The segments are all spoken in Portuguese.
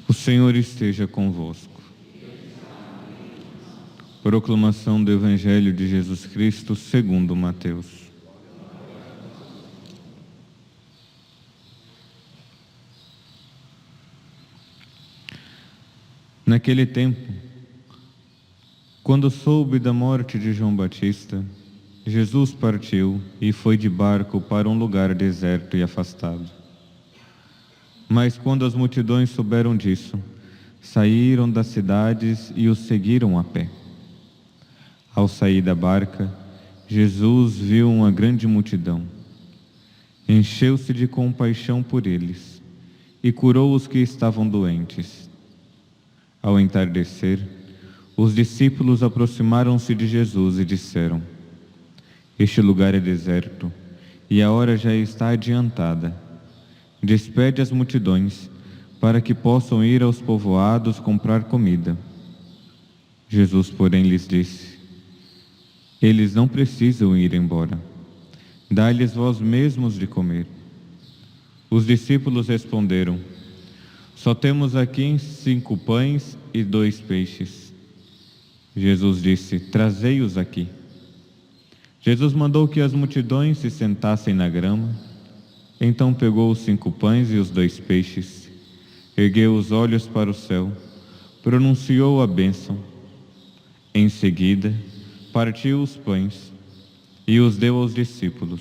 O Senhor esteja convosco. Proclamação do Evangelho de Jesus Cristo segundo Mateus. Naquele tempo, quando soube da morte de João Batista, Jesus partiu e foi de barco para um lugar deserto e afastado. Mas quando as multidões souberam disso, saíram das cidades e o seguiram a pé. Ao sair da barca, Jesus viu uma grande multidão. Encheu-se de compaixão por eles e curou os que estavam doentes. Ao entardecer, os discípulos aproximaram-se de Jesus e disseram: Este lugar é deserto e a hora já está adiantada. Despede as multidões, para que possam ir aos povoados comprar comida. Jesus, porém, lhes disse: Eles não precisam ir embora. Dai-lhes vós mesmos de comer. Os discípulos responderam: Só temos aqui 5 pães e 2 peixes. Jesus disse: Trazei-os aqui. Jesus mandou que as multidões se sentassem na grama. Então pegou os 5 pães e os 2 peixes, ergueu os olhos para o céu, pronunciou a bênção. Em seguida, partiu os pães e os deu aos discípulos.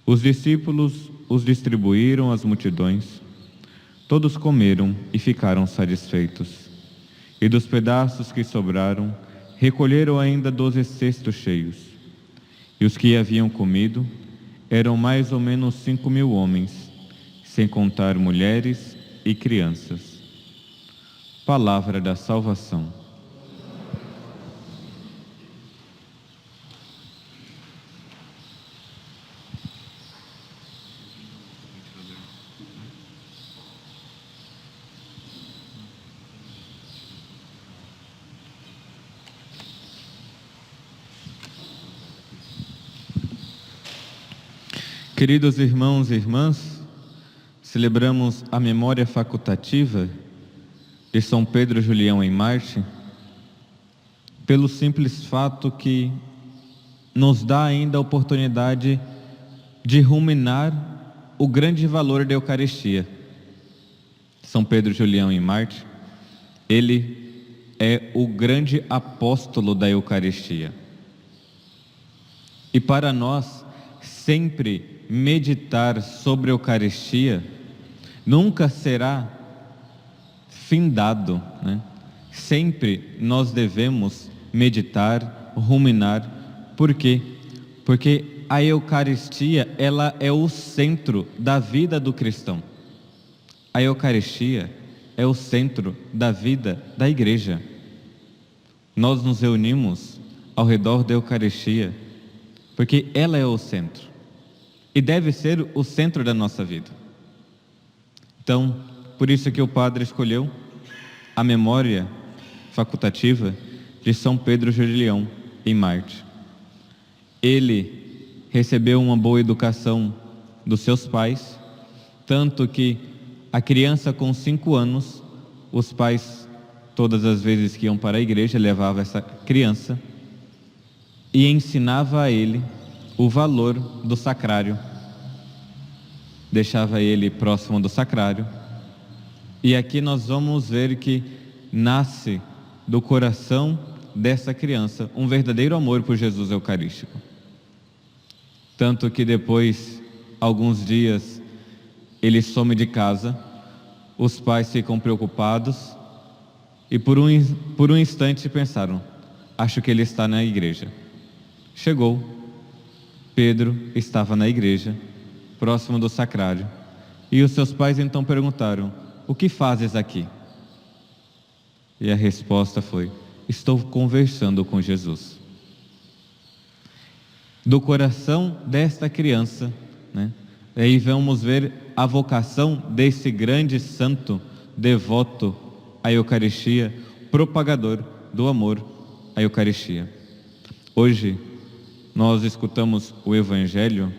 Os discípulos os distribuíram às multidões. Todos comeram e ficaram satisfeitos. E dos pedaços que sobraram, recolheram ainda 12 cestos cheios. E os que haviam comido eram mais ou menos 5.000 homens, sem contar mulheres e crianças. Palavra da salvação. Queridos irmãos e irmãs, celebramos a memória facultativa de São Pedro Julião em Marte, pelo simples fato que nos dá ainda a oportunidade de ruminar o grande valor da Eucaristia. São Pedro Julião em Marte, ele é o grande apóstolo da Eucaristia. E para nós, sempre meditar sobre a Eucaristia nunca será findado, né? Sempre nós devemos meditar, ruminar. Por quê? Porque a Eucaristia, ela é o centro da vida do cristão. A Eucaristia é o centro da vida da igreja. Nós nos reunimos ao redor da Eucaristia porque ela é o centro. E deve ser o centro da nossa vida. Então, por isso que o padre escolheu a memória facultativa de São Pedro Julião em Marte. Ele recebeu uma boa educação dos seus pais, tanto que a criança com 5 anos, os pais, todas as vezes que iam para a igreja, levavam essa criança e ensinava a ele o valor do sacrário. Deixava ele próximo do sacrário. E aqui nós vamos ver que nasce do coração dessa criança um verdadeiro amor por Jesus Eucarístico. Tanto que depois, alguns dias, ele some de casa, os pais ficam preocupados e por um instante pensaram: acho que ele está na igreja. Chegou, Pedro estava na igreja, próximo do sacrário, e os seus pais então perguntaram: o que fazes aqui? E a resposta foi: estou conversando com Jesus. Do coração desta criança, né, E aí vamos ver a vocação desse grande santo, devoto à Eucaristia, propagador do amor à Eucaristia. Hoje nós escutamos o Evangelho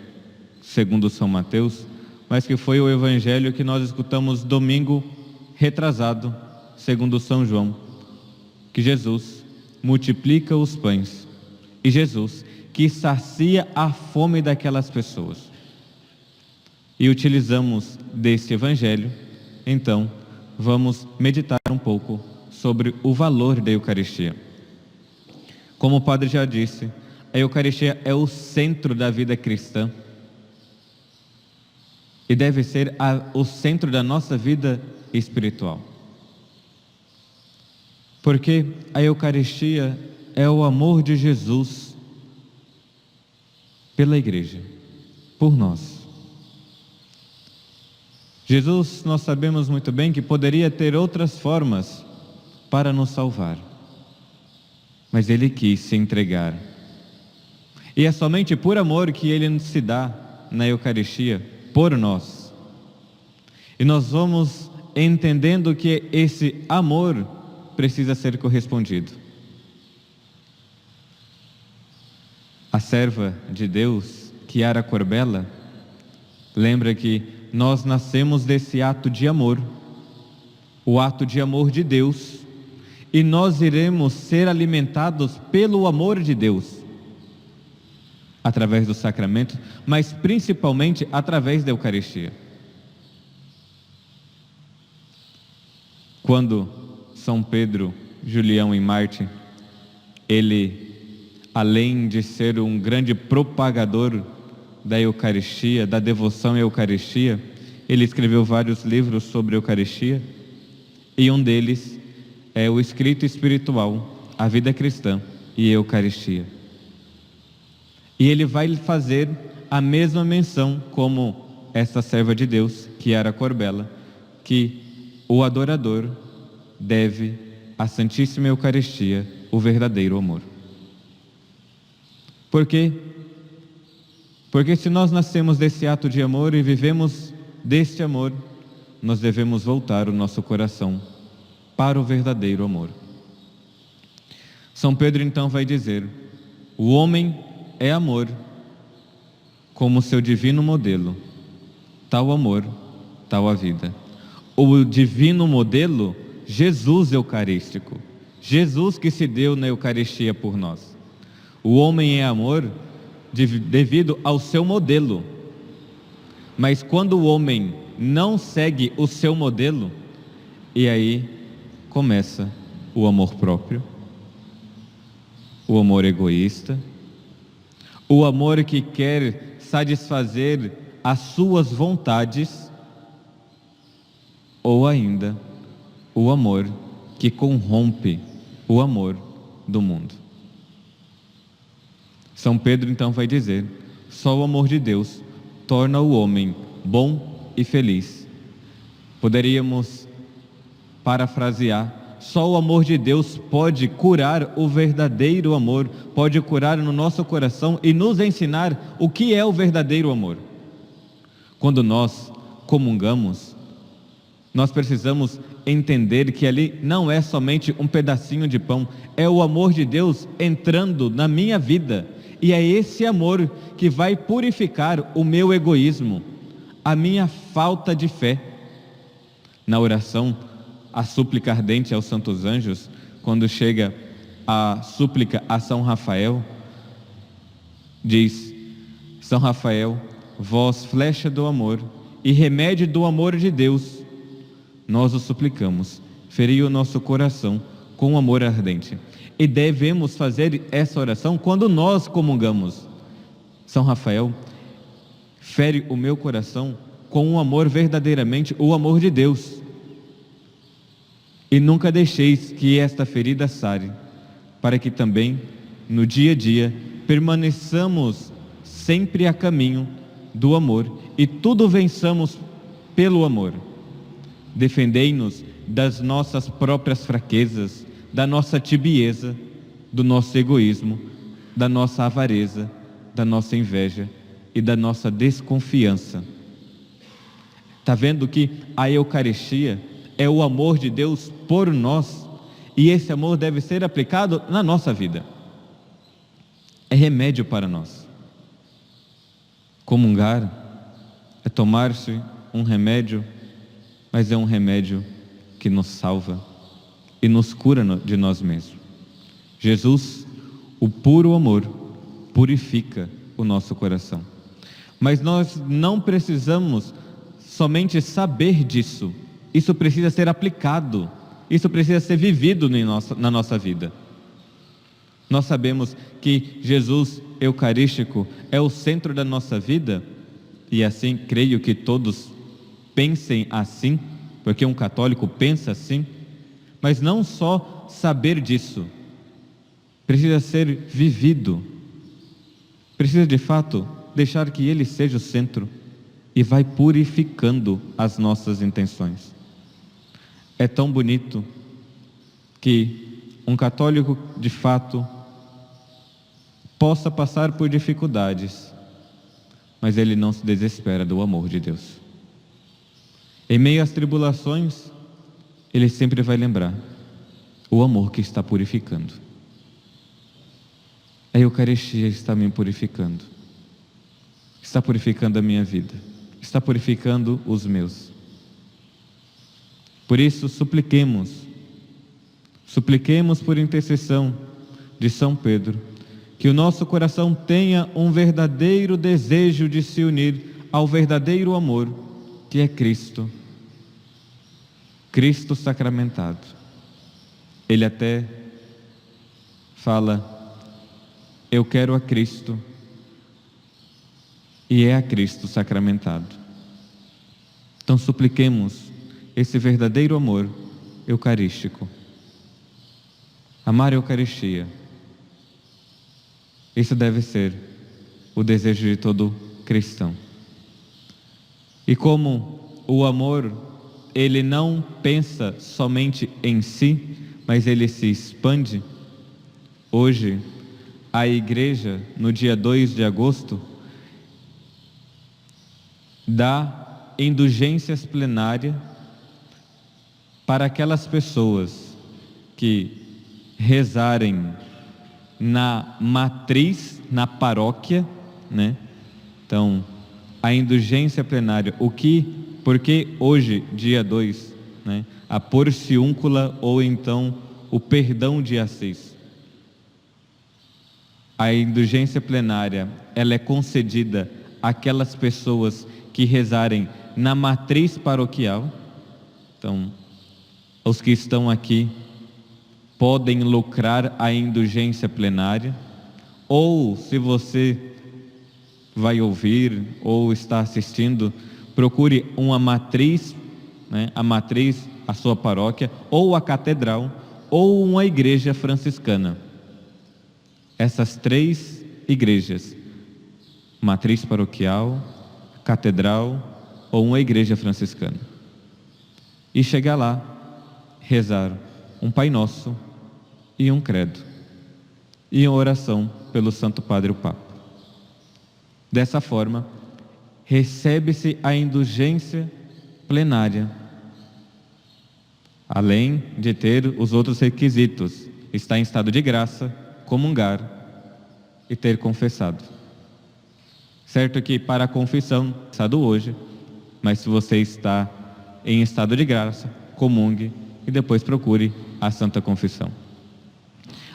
segundo São Mateus, mas que foi o Evangelho que nós escutamos domingo retrasado, segundo São João, que Jesus multiplica os pães e Jesus que sacia a fome daquelas pessoas. E utilizamos desse Evangelho, então vamos meditar um pouco sobre o valor da Eucaristia. Como o Padre já disse, a Eucaristia é o centro da vida cristã e deve ser o centro da nossa vida espiritual. Porque a Eucaristia é o amor de Jesus pela Igreja, por nós. Jesus, nós sabemos muito bem que poderia ter outras formas para nos salvar, mas Ele quis se entregar. E é somente por amor que Ele se dá na Eucaristia, por nós. E nós vamos entendendo que esse amor precisa ser correspondido. A serva de Deus, Chiara Corbella, lembra que nós nascemos desse ato de amor, o ato de amor de Deus, e nós iremos ser alimentados pelo amor de Deus, através do sacramento, mas principalmente através da Eucaristia. Quando São Pedro, Julião e Marte, ele, além de ser um grande propagador da Eucaristia, da devoção à Eucaristia, ele escreveu vários livros sobre a Eucaristia, e um deles é o Escrito Espiritual, a Vida Cristã e a Eucaristia. E ele vai fazer a mesma menção como essa serva de Deus, Chiara Corbella, que o adorador deve à Santíssima Eucaristia o verdadeiro amor. Por quê? Porque se nós nascemos desse ato de amor e vivemos deste amor, nós devemos voltar o nosso coração para o verdadeiro amor. São Pedro então vai dizer: o homem é amor, como seu divino modelo, tal amor, tal a vida. O divino modelo, Jesus Eucarístico, Jesus que se deu na Eucaristia por nós. O homem é amor devido ao seu modelo, mas quando o homem não segue o seu modelo, e aí começa o amor próprio, o amor egoísta, o amor que quer satisfazer as suas vontades, ou ainda o amor que corrompe o amor do mundo. São Pedro então vai dizer: só o amor de Deus torna o homem bom e feliz. Poderíamos parafrasear: só o amor de Deus pode curar o verdadeiro amor, pode curar no nosso coração e nos ensinar o que é o verdadeiro amor. Quando nós comungamos, nós precisamos entender que ali não é somente um pedacinho de pão, é o amor de Deus entrando na minha vida, e é esse amor que vai purificar o meu egoísmo, a minha falta de fé. Na oração, a súplica ardente aos santos anjos, quando chega a súplica a São Rafael, diz: São Rafael, vós flecha do amor e remédio do amor de Deus, nós o suplicamos, feri o nosso coração com amor ardente. E devemos fazer essa oração quando nós comungamos. São Rafael, fere o meu coração com um amor verdadeiramente, o amor de Deus. E nunca deixeis que esta ferida sare, para que também, no dia a dia, permaneçamos sempre a caminho do amor e tudo vençamos pelo amor. Defendei-nos das nossas próprias fraquezas, da nossa tibieza, do nosso egoísmo, da nossa avareza, da nossa inveja e da nossa desconfiança Está vendo que a Eucaristia é o amor de Deus por nós, e esse amor deve ser aplicado na nossa vida. É remédio para nós. Comungar é tomar-se um remédio, mas é um remédio que nos salva e nos cura de nós mesmos. Jesus, o puro amor, purifica o nosso coração. Mas nós não precisamos somente saber disso. Isso precisa ser aplicado. Isso precisa ser vivido na nossa vida. Nós sabemos que Jesus Eucarístico é o centro da nossa vida, e assim creio que todos pensem assim, porque um católico pensa assim, mas não só saber disso, precisa ser vivido, precisa de fato deixar que Ele seja o centro, e vai purificando as nossas intenções. É tão bonito que um católico de fato possa passar por dificuldades, mas ele não se desespera do amor de Deus. Em meio às tribulações, ele sempre vai lembrar o amor que está purificando. A Eucaristia está me purificando, está purificando a minha vida, está purificando os meus. Por isso, supliquemos por intercessão de São Pedro, que o nosso coração tenha um verdadeiro desejo de se unir ao verdadeiro amor, que é Cristo sacramentado. Ele até fala: eu quero a Cristo, e é a Cristo sacramentado. Então supliquemos esse verdadeiro amor eucarístico. Amar a Eucaristia. Isso deve ser o desejo de todo cristão. E como o amor, ele não pensa somente em si, mas ele se expande, hoje a Igreja, no dia 2 de agosto, dá indulgências plenárias para aquelas pessoas que rezarem na matriz, na paróquia, né? Então, a indulgência plenária, porque hoje, dia 2, né? A porciúncula ou então o perdão de Assis. A indulgência plenária, ela é concedida àquelas pessoas que rezarem na matriz paroquial. Então, os que estão aqui podem lucrar a indulgência plenária, ou se você vai ouvir ou está assistindo, procure uma matriz, né, a sua paróquia, ou a catedral, ou uma igreja franciscana. Essas 3 igrejas, matriz paroquial, catedral ou uma igreja franciscana. E chegar lá, rezar um Pai Nosso e um credo, e uma oração pelo Santo Padre o Papa. Dessa forma, recebe-se a indulgência plenária, além de ter os outros requisitos: estar em estado de graça, comungar e ter confessado. Certo que para a confissão, confessado hoje, mas se você está em estado de graça, comungue e depois procure a Santa Confissão.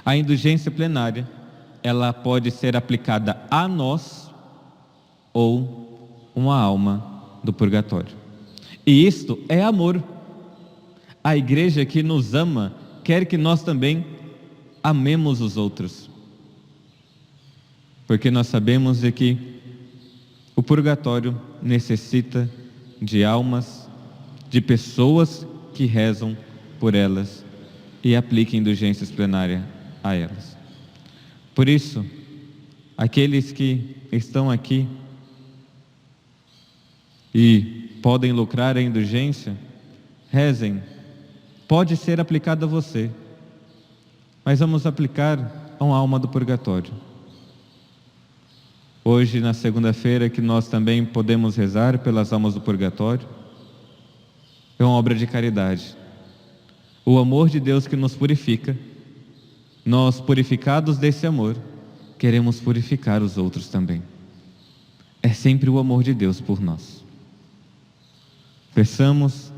A indulgência plenária, ela pode ser aplicada a nós ou uma alma do purgatório. E isto é amor. A igreja que nos ama quer que nós também amemos os outros. Porque nós sabemos de que o purgatório necessita de almas, de pessoas que rezam por elas e apliquem indulgências plenárias a elas. Por isso, aqueles que estão aqui e podem lucrar a indulgência, rezem. Pode ser aplicado a você, mas vamos aplicar a uma alma do purgatório. Hoje, na segunda-feira, que nós também podemos rezar pelas almas do purgatório, é uma obra de caridade. O amor de Deus que nos purifica, nós, purificados desse amor, queremos purificar os outros também. É sempre o amor de Deus por nós. Peçamos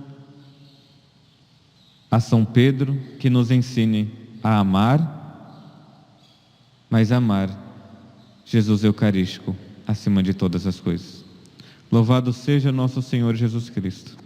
a São Pedro que nos ensine a amar, mas amar Jesus Eucarístico acima de todas as coisas. Louvado seja nosso Senhor Jesus Cristo.